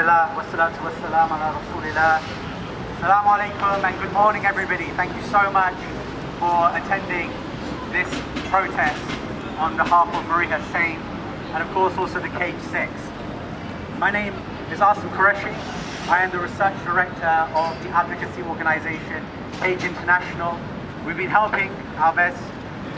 Alhamdulillah, wassalatu wassalam ala rasulillah. Assalamu alaikum and good morning everybody. Thank you so much for attending this protest on behalf of Marieha Hussain and of course also the Cage 6. My name is Asim Qureshi. I am the research director of the advocacy organisation Cage International. We've been helping our best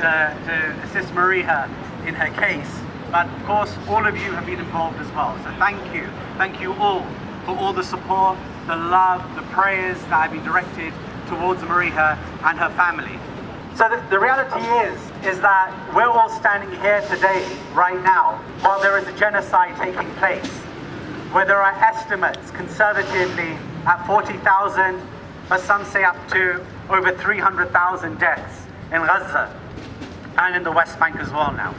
to assist Marieha in her case, but of course all of you have been involved as well. So thank you all for all the support, the love, the prayers that have been directed towards Marieha and her family. So the reality is that we're all standing here today, right now, while there is a genocide taking place, where there are estimates conservatively at 40,000, but some say up to over 300,000 deaths in Gaza and in the West Bank as well now.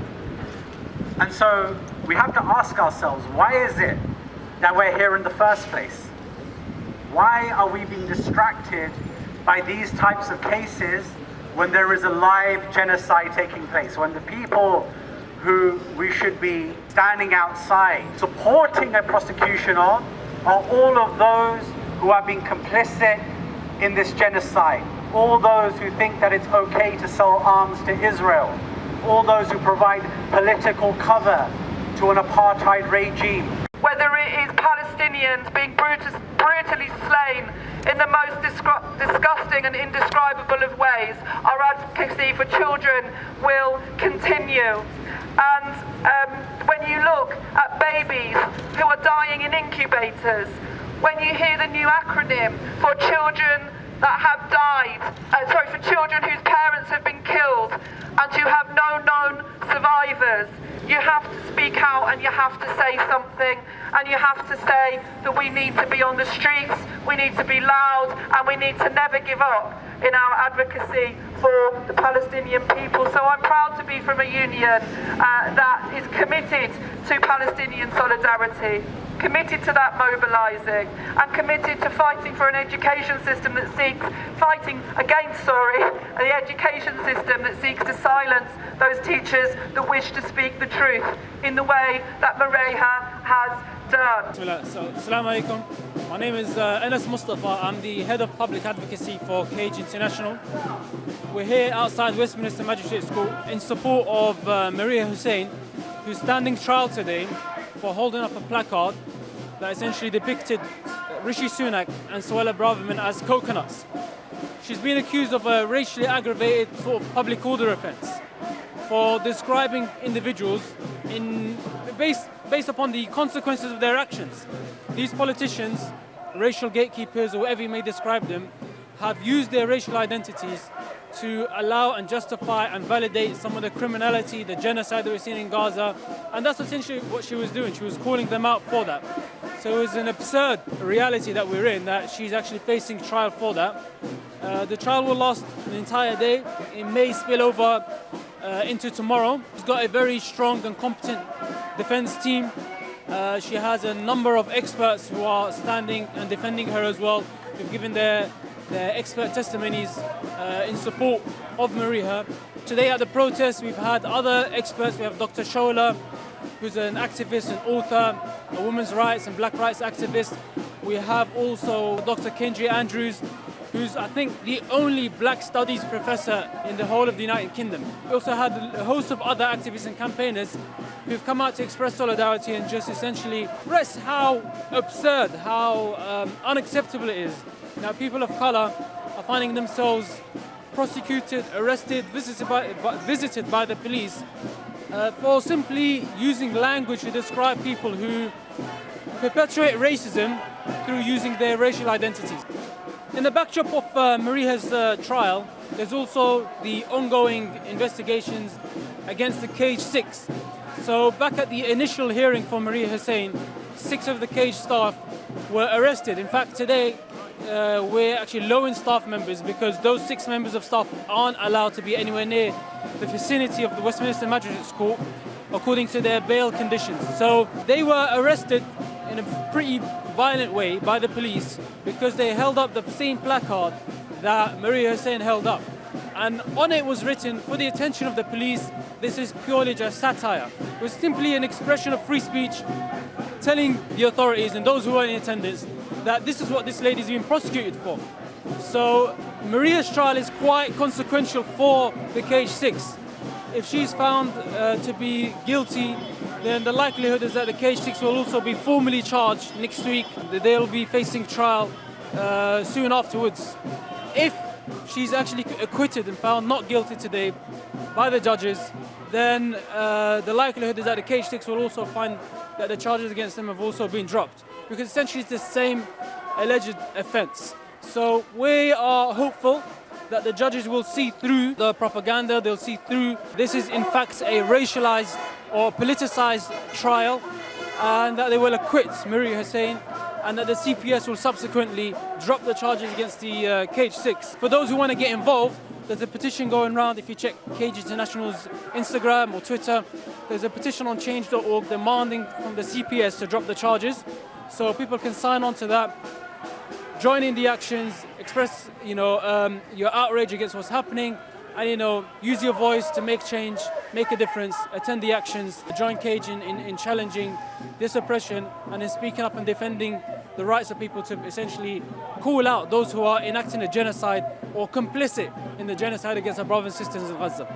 And so we have to ask ourselves, why is it that we're here in the first place? Why are we being distracted by these types of cases when there is a live genocide taking place, when the people who we should be standing outside supporting a prosecution of are all of those who are being complicit in this genocide, all those who think that it's okay to sell arms to Israel, all those who provide political cover to an apartheid regime. Whether it is Palestinians being brutally slain in the most disgusting and indescribable of ways, our advocacy for children will continue. And when you look at babies who are dying in incubators, when you hear the new acronym for children that have died, for children whose parents have been killed and who have no known survivors, you have to speak out and you have to say something, and you have to say that we need to be on the streets, we need to be loud, and we need to never give up in our advocacy for the Palestinian people. So I'm proud to be from a union that is committed to Palestinian solidarity, committed to that mobilising, and committed to fighting for an education system that seeks, the education system that seeks to silence those teachers that wish to speak the truth in the way that Marieha has done. Assalamu alaikum. My name is Anas Mustafa. I'm the head of public advocacy for Cage International. We're here outside Westminster Magistrates Court in support of Marieha Hussain, who's standing trial today for holding up a placard that essentially depicted Rishi Sunak and Suella Braverman as coconuts. She's been accused of a racially aggravated sort of public order offence for describing individuals based upon the consequences of their actions. These politicians, racial gatekeepers or whatever you may describe them, have used their racial identities to allow and justify and validate some of the criminality, the genocide that we're seeing in Gaza, and that's essentially what she was doing. She was calling them out for that. So it was an absurd reality that we're in, that she's actually facing trial for that. The trial will last an entire day. It may spill over into tomorrow. She's got a very strong and competent defense team. She has a number of experts who are standing and defending her as well, who've given their expert testimonies in support of Marieha. Today at the protest we've had other experts. We have Dr. Suella, who's an activist and author, a women's rights and black rights activist. We have also Dr. Kenji Andrews, who's I think the only black studies professor in the whole of the United Kingdom. We also had a host of other activists and campaigners who've come out to express solidarity and just essentially express how absurd, how unacceptable it is. Now, people of colour are finding themselves prosecuted, arrested, visited by the police for simply using language to describe people who perpetuate racism through using their racial identities. In the backdrop of Marieha's trial, there's also the ongoing investigations against the Cage 6. So back at the initial hearing for Marieha Hussain, 6 of the Cage staff were arrested. In fact, today we're actually low in staff members because those 6 members of staff aren't allowed to be anywhere near the vicinity of the Westminster Magistrates Court according to their bail conditions. So they were arrested in a pretty violent way by the police because they held up the same placard that Marieha Hussain held up. And on it was written, for the attention of the police, this is purely just satire. It was simply an expression of free speech telling the authorities and those who are in attendance that this is what this lady's been prosecuted for. So Marieha's trial is quite consequential for the Cage 6. If she's found to be guilty, then the likelihood is that the Cage 6 will also be formally charged next week. They'll be facing trial soon afterwards. If she's actually acquitted and found not guilty today by the judges, then the likelihood is that the Cage 6 will also find that the charges against them have also been dropped, because essentially it's the same alleged offence. So we are hopeful that the judges will see through the propaganda, they'll see through this is in fact a racialized or politicized trial, and that they will acquit Marieha Hussain, and that the CPS will subsequently drop the charges against the Cage 6. For those who want to get involved, there's a petition going around. If you check Cage International's Instagram or Twitter, there's a petition on change.org demanding from the CPS to drop the charges. So people can sign on to that, join in the actions, express your outrage against what's happening, and use your voice to make change, make a difference, attend the actions, join Cage in challenging this oppression and in speaking up and defending the rights of people to essentially call out those who are enacting a genocide or complicit in the genocide against our brothers and sisters in Gaza.